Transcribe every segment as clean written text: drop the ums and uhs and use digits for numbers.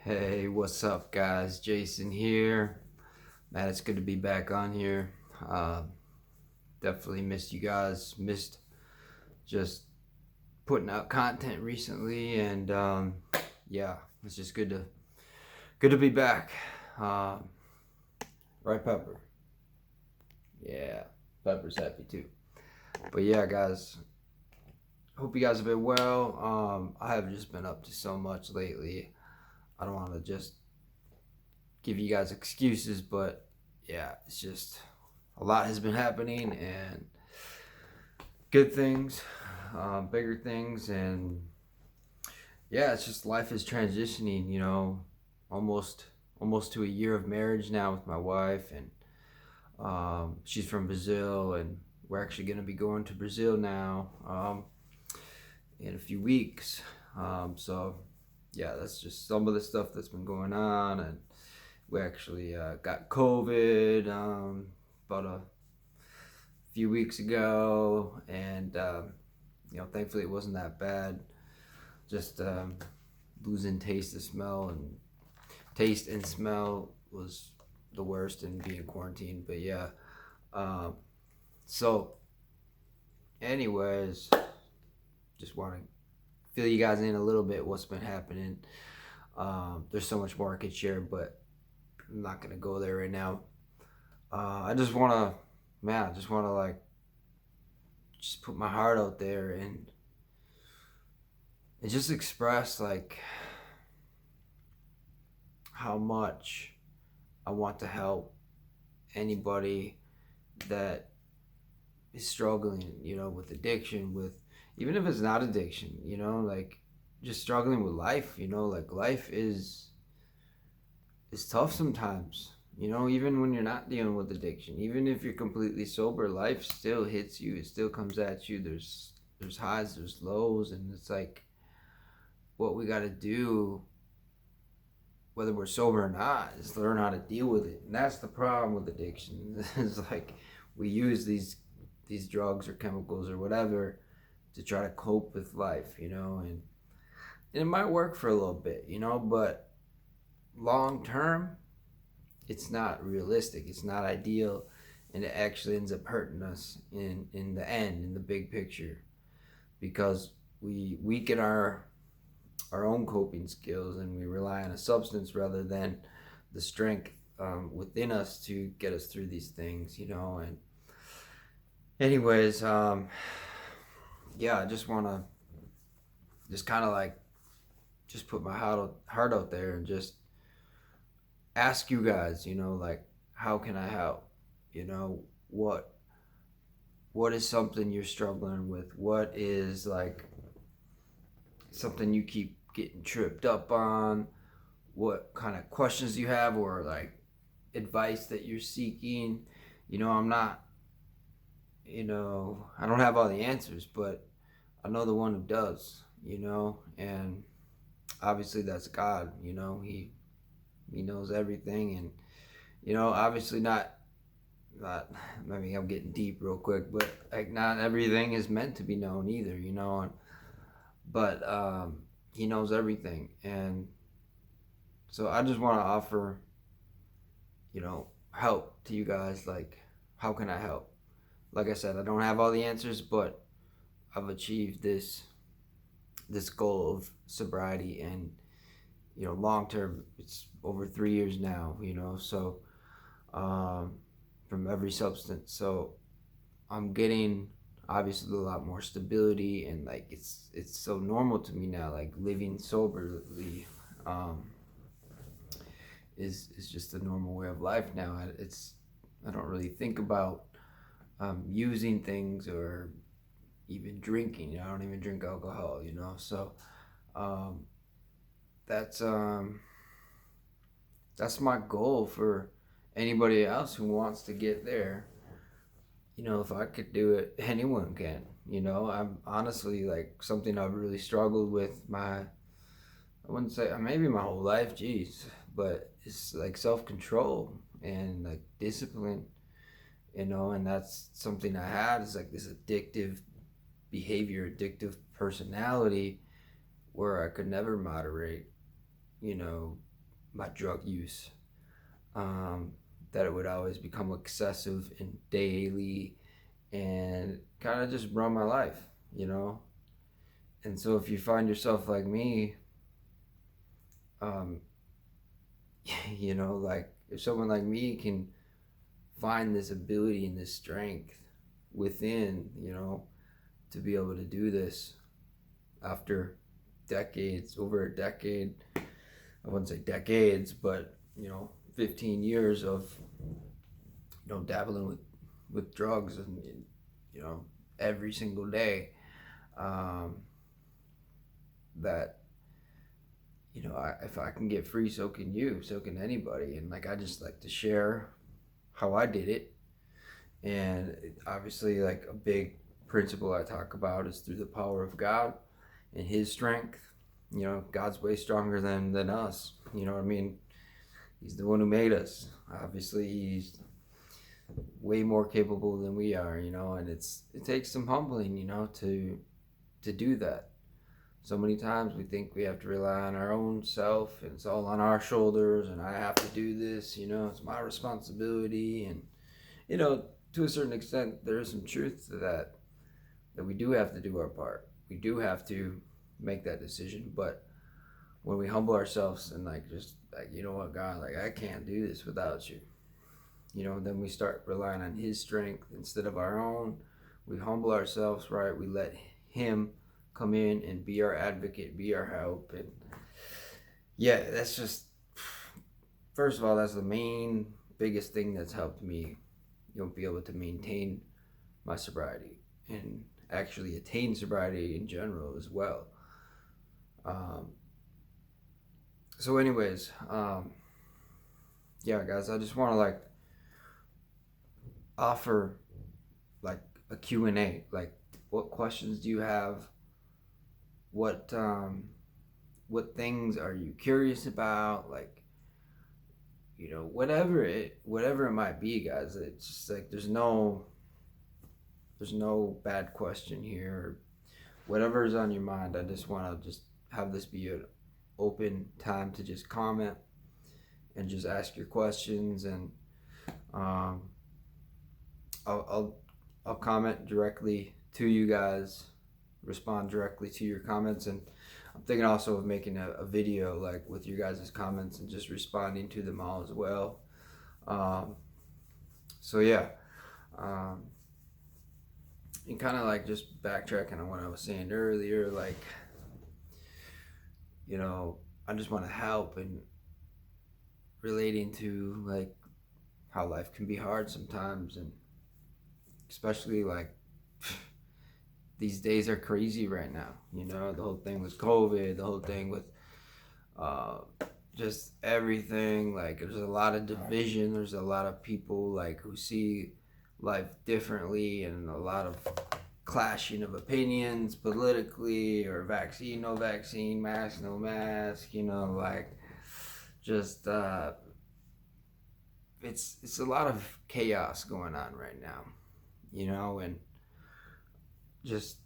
Hey, what's up, guys? Jason here. Man, it's good to be back on here. Uh, Definitely missed you guys. Missed just putting out content recently, and yeah, it's just good to be back. Um, right, Pepper? Yeah, Pepper's happy too. But yeah, guys, hope you guys have been well. I have just been up to so much lately. I don't want to just give you guys excuses, but yeah, it's just a lot has been happening and good things, bigger things, and yeah, it's just life is transitioning. Almost almost to a year of marriage now with my wife, and she's from Brazil, and we're actually going to be going to Brazil now in a few weeks. So yeah, that's just some of the stuff that's been going on, and we actually got COVID about a few weeks ago, and thankfully it wasn't that bad. Just losing taste and smell was the worst in being quarantined. But yeah, um, so anyways, just want to fill you guys in a little bit what's been happening. There's so much more I could share, but I'm not gonna go there right now. I just wanna, man, I just wanna just put my heart out there and just express how much I want to help anybody that is struggling, with addiction, with even if it's not addiction, just struggling with life, life is tough sometimes. Even when you're not dealing with addiction, even if you're completely sober, life still hits you. It still comes at you. There's highs, there's lows, and it's like what we got to do, whether we're sober or not, is learn how to deal with it. And that's the problem with addiction. It's like we use these drugs or chemicals or whatever to try to cope with life, and it might work for a little bit, but long term, it's not realistic. It's not ideal, and it actually ends up hurting us in the end, in the big picture, because we weaken our own coping skills, and we rely on a substance rather than the strength within us to get us through these things, and anyways, yeah, I just want to just kind of just put my heart out there and just ask you guys, how can I help? What is something you're struggling with? What is something you keep getting tripped up on? What kind of questions you have, or advice that you're seeking? I'm not, I don't have all the answers, but I know the one who does, and obviously that's God. He knows everything, and obviously not maybe I'm getting deep real quick, but not everything is meant to be known either, but he knows everything. And so I just want to offer, help to you guys. How can I help? Like I said, I don't have all the answers, but I've achieved this goal of sobriety, and long term, it's over 3 years now, so from every substance. So I'm getting obviously a lot more stability, and it's so normal to me now. Living soberly is just a normal way of life now. I don't really think about using things or even drinking. I don't even drink alcohol. So um, that's that's my goal for anybody else who wants to get there. If I could do it, anyone can. I'm honestly something I've really struggled with I wouldn't say maybe my whole life, geez, but it's self control and discipline, and that's something I had is this addictive behavior, addictive personality where I could never moderate, you know, my drug use. Um, that it would always become excessive and daily and kind of just run my life, you know? And so if you find yourself like me, um, you know, like if someone like me can find this ability and this strength within, you know, to be able to do this after decades, over a decade, I wouldn't say decades, but, you know, 15 years of, you know, dabbling with drugs and, you know, every single day, um, that, you know, if I can get free, so can you, so can anybody. And like, I just like to share how I did it. And obviously, like a big principle I talk about is through the power of God and His strength. You know, God's way stronger than us. You know what I mean? He's the one who made us. Obviously, He's way more capable than we are. You know, and it takes some humbling, you know, to do that. So many times we think we have to rely on our own self, and it's all on our shoulders, and I have to do this. You know, it's my responsibility, and you know, to a certain extent, there is some truth to that. That we do have to do our part. We do have to make that decision. But when we humble ourselves and like just like, you know what, God, like I can't do this without you. You know, then we start relying on His strength instead of our own. We humble ourselves, right? We let Him come in and be our advocate, be our help. And yeah, that's just, first of all, that's the main biggest thing that's helped me, you know, be able to maintain my sobriety and actually attain sobriety in general as well. So anyways, yeah, guys, I just want to like offer like a Q&A. Like, what questions do you have? What things are you curious about? Like, you know, whatever it might be, guys. It's just like there's no bad question here. Whatever is on your mind, I just want to just have this be an open time to just comment and just ask your questions, and I'll comment directly to you guys, respond directly to your comments. And I'm thinking also of making a video like with your guys' comments and just responding to them all as well. So yeah, and kind of like just backtracking on what I was saying earlier, like, you know, I just want to help and relating to like how life can be hard sometimes, and especially like these days are crazy right now. You know, the whole thing with COVID, the whole thing with just everything. Like, there's a lot of division. There's a lot of people like who see life differently, and a lot of clashing of opinions politically, or vaccine, no vaccine, mask, no mask. You know, like just it's a lot of chaos going on right now. You know, and just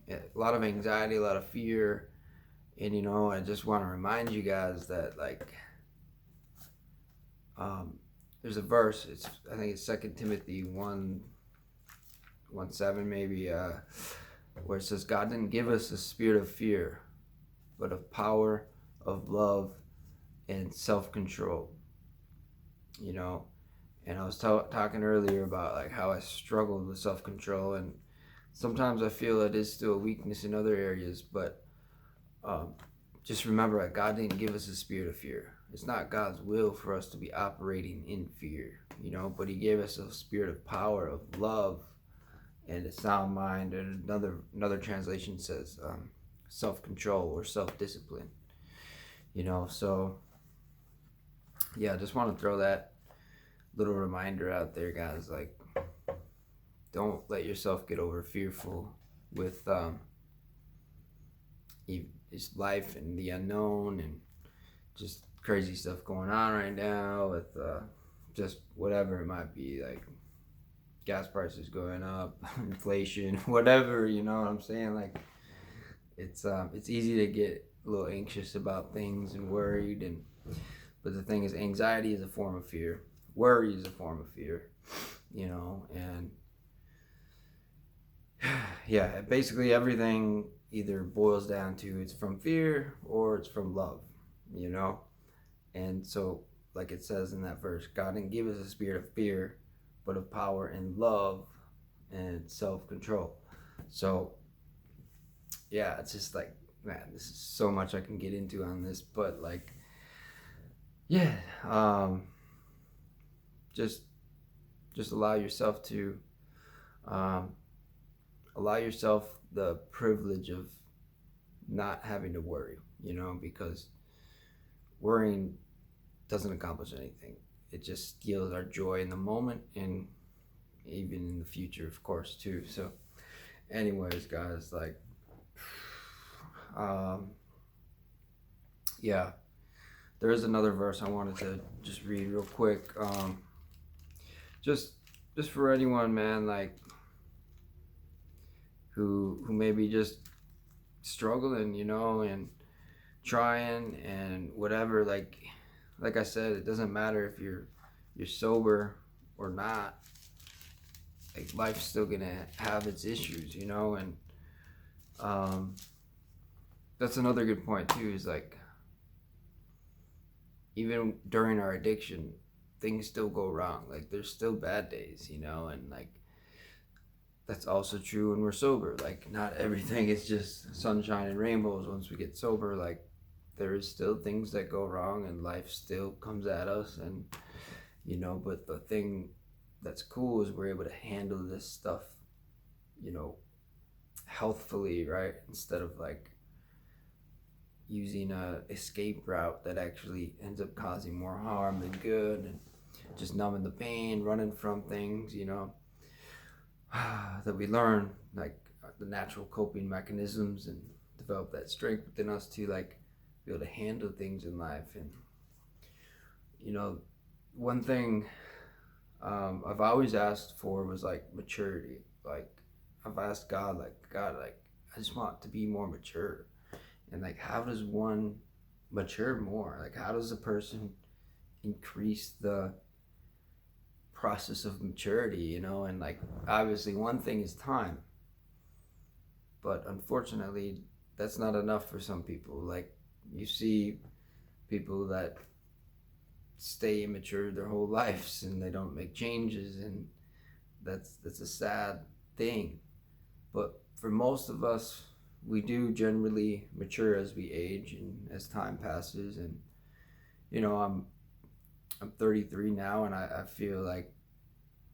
a lot of anxiety, a lot of fear. And you know, I just want to remind you guys that like there's a verse, I think it's 2 Timothy 1:7 maybe, where it says, God didn't give us a spirit of fear, but of power, of love, and self-control. You know, and I was talking earlier about like how I struggled with self-control, and sometimes I feel it is still a weakness in other areas. But just remember that God didn't give us a spirit of fear. It's not God's will for us to be operating in fear, you know, but He gave us a spirit of power, of love, and a sound mind. And another translation says self-control or self-discipline, you know. So yeah, I just want to throw that little reminder out there, guys. Like, don't let yourself get over fearful with just life and the unknown, and just crazy stuff going on right now with just whatever it might be, like gas prices going up, inflation, whatever, you know what I'm saying? Like, it's easy to get a little anxious about things and worried. And but the thing is, anxiety is a form of fear. Worry is a form of fear, you know. And yeah, basically everything either boils down to it's from fear or it's from love, you know. And so, like it says in that verse, God didn't give us a spirit of fear, but of power and love and self-control. So yeah, it's just like, man, this is so much I can get into on this, but like, yeah, just allow yourself to allow yourself the privilege of not having to worry, you know, because worrying doesn't accomplish anything. It just steals our joy in the moment and even in the future, of course, too. So anyways, guys, like, yeah, there is another verse I wanted to just read real quick. Just for anyone, man, like, who may be just struggling, you know, and trying and whatever. Like I said, it doesn't matter if you're sober or not. Like, life's still gonna have its issues, you know. And that's another good point too, is like, even during our addiction, things still go wrong. Like, there's still bad days, you know. And like, that's also true when we're sober. Like, not everything is just sunshine and rainbows once we get sober. Like, there is still things that go wrong and life still comes at us. And you know, but the thing that's cool is we're able to handle this stuff, you know, healthfully, right? Instead of like using a escape route that actually ends up causing more harm than good, and just numbing the pain, running from things, you know, that we learn, like the natural coping mechanisms, and develop that strength within us to like be able to handle things in life. And you know, one thing I've always asked for was like maturity. Like, I've asked God, like, I just want to be more mature. And like, how does one mature more? Like, how does a person increase the process of maturity, you know? And like, obviously one thing is time, but unfortunately that's not enough for some people. Like, you see people that stay immature their whole lives and they don't make changes, and that's a sad thing. But for most of us, we do generally mature as we age and as time passes. And you know, I'm 33 now, and I feel like,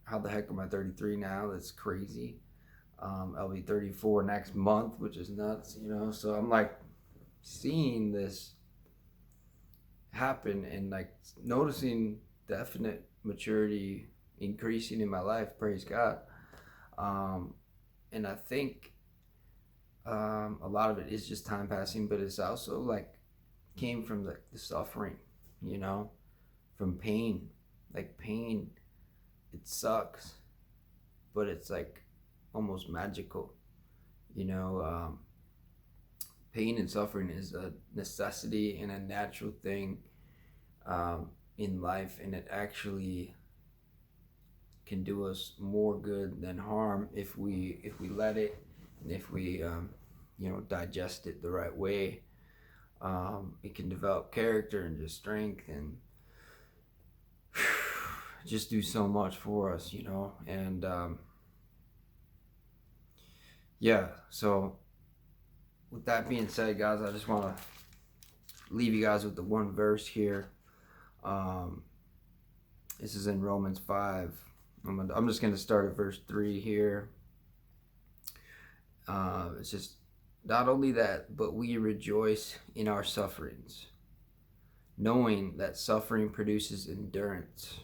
how the heck am I 33 now? That's crazy. I'll be 34 next month, which is nuts, you know. So I'm like seeing this happen and like noticing definite maturity increasing in my life. Praise God. And I think a lot of it is just time passing, but it's also like came from the suffering, you know, from pain. Like, pain, it sucks, but it's like almost magical, you know. Pain and suffering is a necessity and a natural thing in life, and it actually can do us more good than harm if we let it, and if we you know, digest it the right way. It can develop character and just strength, and just do so much for us, you know. And yeah, so with that being said, guys, I just want to leave you guys with the one verse here. This is in Romans 5. I'm just going to start at verse 3 here. It's just, not only that, but we rejoice in our sufferings, knowing that suffering produces endurance,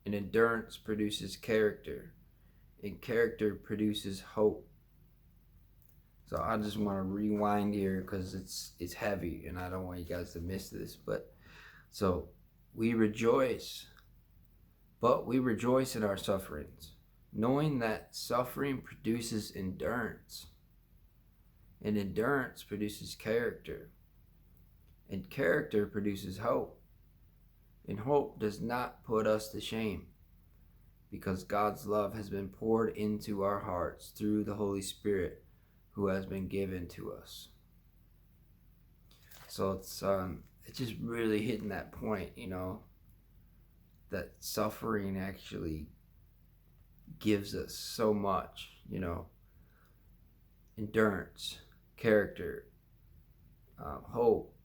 and endurance produces character, and character produces hope. So I just want to rewind here because it's heavy and I don't want you guys to miss this. But so we rejoice, but we rejoice in our sufferings, knowing that suffering produces endurance, and endurance produces character, And character produces hope. And hope does not put us to shame, because God's love has been poured into our hearts through the Holy Spirit who has been given to us. So it's just really hitting that point, that suffering actually gives us so much, endurance, character, hope,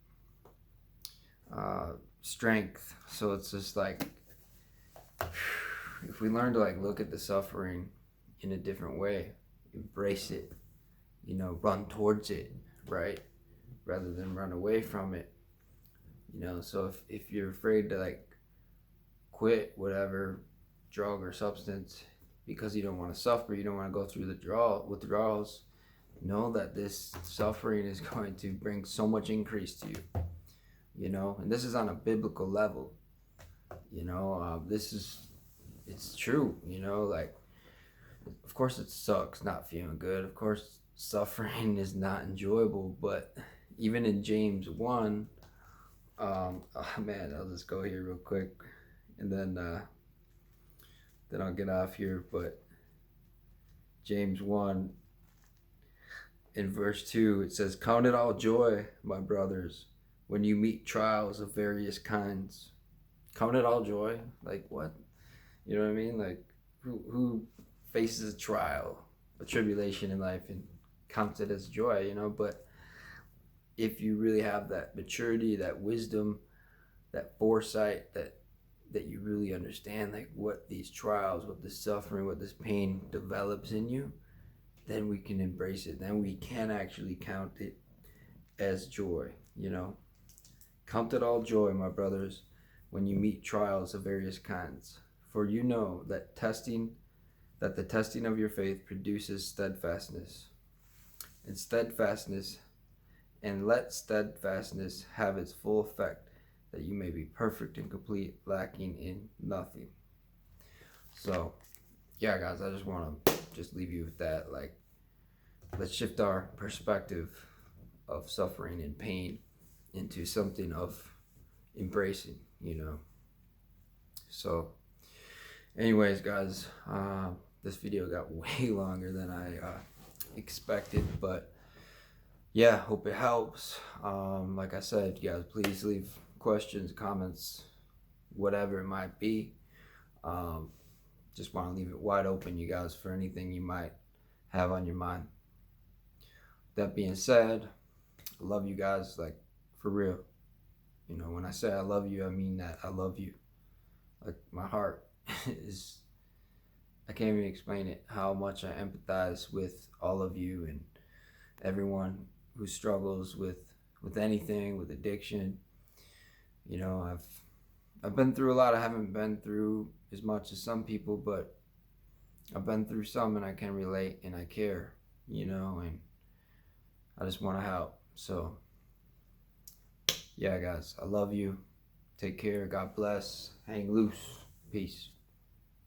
strength. So it's just like, if we learn to look at the suffering in a different way, embrace it, run towards it, right, rather than run away from it, so if you're afraid to quit whatever drug or substance because you don't want to suffer, you don't want to go through the withdrawals, know that this suffering is going to bring so much increase to you, and this is on a biblical level, it's true, of course it sucks not feeling good, of course suffering is not enjoyable, but even in James 1, oh man, I'll just go here real quick and then I'll get off here. But James 1 in verse 2, it says, "Count it all joy, my brothers, when you meet trials of various kinds." Count it all joy? Like what? You know what I mean? Who faces a trial, a tribulation in life and counts it as joy, But if you really have that maturity, that wisdom, that foresight, that you really understand what these trials, what this suffering, what this pain develops in you, then we can embrace it. Then we can actually count it as joy, Count it all joy, my brothers, when you meet trials of various kinds. For you know that the testing of your faith produces steadfastness. And let steadfastness have its full effect, that you may be perfect and complete, lacking in nothing. So, yeah, guys, I just want to leave you with that. Let's shift our perspective of suffering and pain into something of embracing, So, anyways, guys, this video got way longer than I expected, but yeah, hope it helps. Like I said, you guys, please leave questions, comments, whatever it might be. Just want to leave it wide open, you guys, for anything you might have on your mind. That being said, I love you guys, for real. When I say I love you, I mean that. I love you. My heart is, I can't even explain it, how much I empathize with all of you and everyone who struggles with anything, with addiction. I've been through a lot. I haven't been through as much as some people, but I've been through some, and I can relate, and I care, and I just want to help. So yeah, guys, I love you. Take care. God bless. Hang loose. Peace.